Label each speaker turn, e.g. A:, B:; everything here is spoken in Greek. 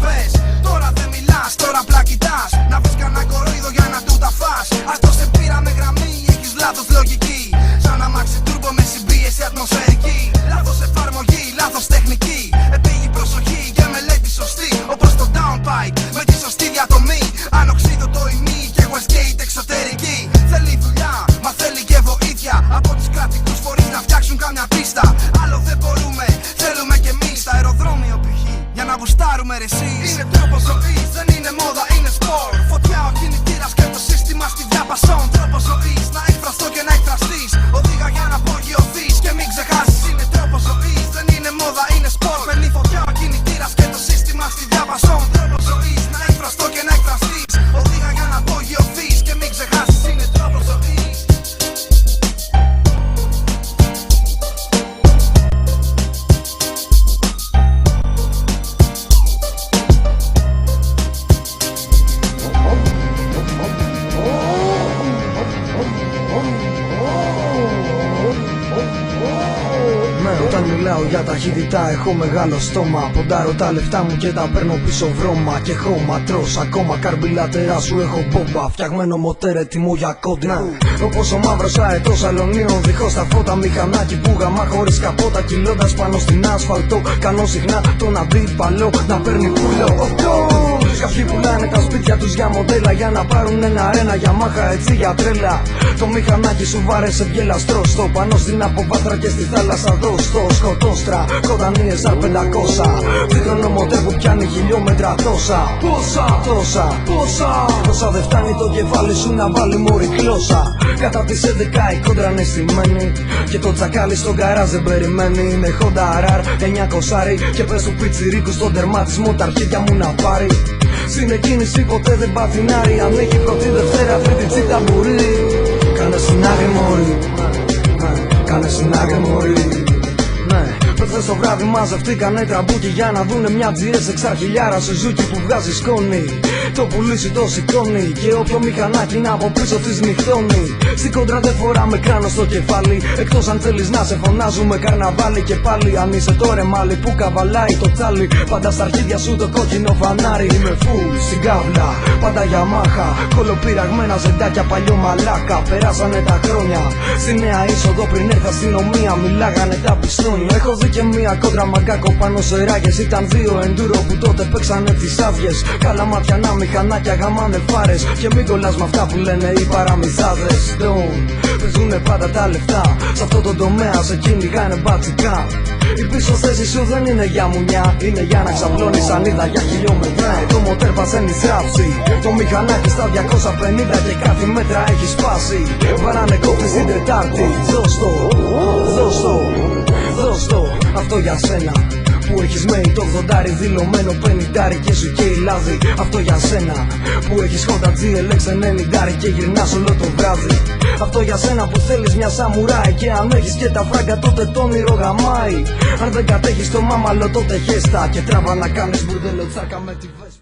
A: πες. Τώρα δεν μιλάς, τώρα απλά κοιτάς. Να βρεις κανένα κοροϊδό για να του τα φας. Αυτό σε πήρα με γραμμή, έχεις λάθος λογική. Σαν αμάξι τούρμπο με συμπίεση ατμοσφαιρική. Λάθος εφαρμογή, λάθος τεχνική. Επίγει προσοχή και μελέτη σωστή. Όπως το downpipe με τη σωστή διατομή. Ανοξίδωτο το ημί και Westgate εξωτερική. Θέλει δουλειά, μα θέλει και βοήθεια. Από τους κρατικούς φορείς να φτιάξουν κάμια πίστα. Άλλο δεν μπορούμε, θέλουμε κι εμείς. Τα αεροδρόμιο π.χ. για να γουστάρουμε ρε εσείς. Είναι τρόπος ζωής, δεν είναι μόδα, είναι σπορ. Φωτιά ο κινητήρας και το σύστημα στη διάπασον. Τρόπος ζωής, να εκφραστώ και να εκφραστείς. Οδήγα για να απογειωθείς και μην ξεχάσεις. Είναι τρόπος ζωής, δεν είναι μόδα, είναι σπορ. Παίρνει φωτιά ο κινητήρας και το σύστημα στη διάπασον. Τρόπος ζωής, να εκφραστώ και να εκφραστείς. Οδήγα για να απογειωθείς και μην ξεχάσεις. Είναι τρόπος ζωής.
B: Όταν μιλάω για ταχύτητα έχω μεγάλο στόμα. Ποντάρω τα λεφτά μου και τα παίρνω πίσω βρώμα. Και χρώμα τρως ακόμα καρμπιλάτερά σου έχω μπόμπα. Φτιαγμένο μοτέρ έτοιμο για κόντρα. Όπως ο μαύρος αετός αλωνίων δίχως τα φώτα. Μηχανάκι που γαμά χωρίς καπότα. Κυλώντας πάνω στην άσφαλτο. Κάνω συχνά τον αντίπαλο να παίρνει πουλό. Κάποιοι πουλάνε τα σπίτια τους για μοντέλα. Για να πάρουν ένα για μάχα έτσι για τρέλα. Το μηχανάκι σου βάρεσε βγελαστρό. Στο πάνω στην αποβάθρα και στη θάλασσα δώστο. Σκοτώστρα, κοντανή SR500. Δίχρονο μοντέρ που πιάνει χιλιόμετρα τόσα. Τόσα δεν φτάνει το κεφάλι σου να βάλει μωρή κλώσσα. Κατά τις 11 η κόντρα είναι στημένη. Και το τσακάλι στον καράζ δεν περιμένει. Είναι Honda RR 900 και πες του πιτσιρίκου στον τερματισμό τα αρχίδια μου να πάρει. Στην εκκίνηση ποτέ δεν πατινάρει. Αν έχει πρώτη Δευτέρα τρίτη τσίτα μπορεί. Κάνε συνάγρι μωρή. Κάνε συνάγρι μωρή. Προχθές το βράδυ μαζευτήκανε τραμπούκι για να δουνε μια GS εξαρχιλιάρα Σουζούκι που βγάζει σκόνη. Το πουλήσι το σηκώνει και όποιο μηχανάκι είναι από πίσω της νυχτώνει. Στην κόντρα δεν φοράμε κράνο στο κεφάλι. Εκτός αν θέλεις να σε φωνάζουμε καρναβάλι. Και πάλι αν είσαι το ρεμάλι που καβαλάει το τσάλι. Πάντα στα αρχίδια σου το κόκκινο φανάρι. Είμαι full στην κάβλα, πάντα για μάχα. Κολοπειραγμένα ζεντάκια παλιό μαλάκα. Περάσανε τα χρόνια. Στη νέα είσοδο πριν έρθει αστυνομία μιλάγανε τα πιστόνια. Έχω δει και μία κόντρα μαγκάκο πάνω σε ράγες. Ήταν δύο εντούρο που τότε παίξανε τις άδειες. Καλά ματιανά μηχανάκια γαμάνε φάρες. Και μην κολλάς με αυτά που λένε οι παραμυθάδες. Παίζουνε πάντα τα λεφτά. Σ' αυτό το τομέα σε κυνηγάνε μπατσικά. Η πίσω θέση σου δεν είναι για μουνιά. Είναι για να ξαπλώνεις ανίδα για χιλιόμετρα. Το μοτέρ πασένει στράψη. Το μηχανάκι στα 250 και κάθε μέτρα έχει σπάσει. Βαράνε κόφτη στην Τετάρτη. Δώσ' το, αυτό για σένα. Που έχεις μέει το 80 δηλωμένο 50 και σου καίει λάδι. Αυτό για σένα. Που έχεις Honda GLX 90 και γυρνάς όλο το βράδυ. Αυτό για σένα που θέλεις μια σαμουράι. Και αν έχεις και τα φράγκα τότε το όνειρο γαμάει. Αν δεν κατέχεις το μάμαλο τότε χέστα. Και τράβα να κάνεις μπουρδέλο τσάκα με τη βέσπα.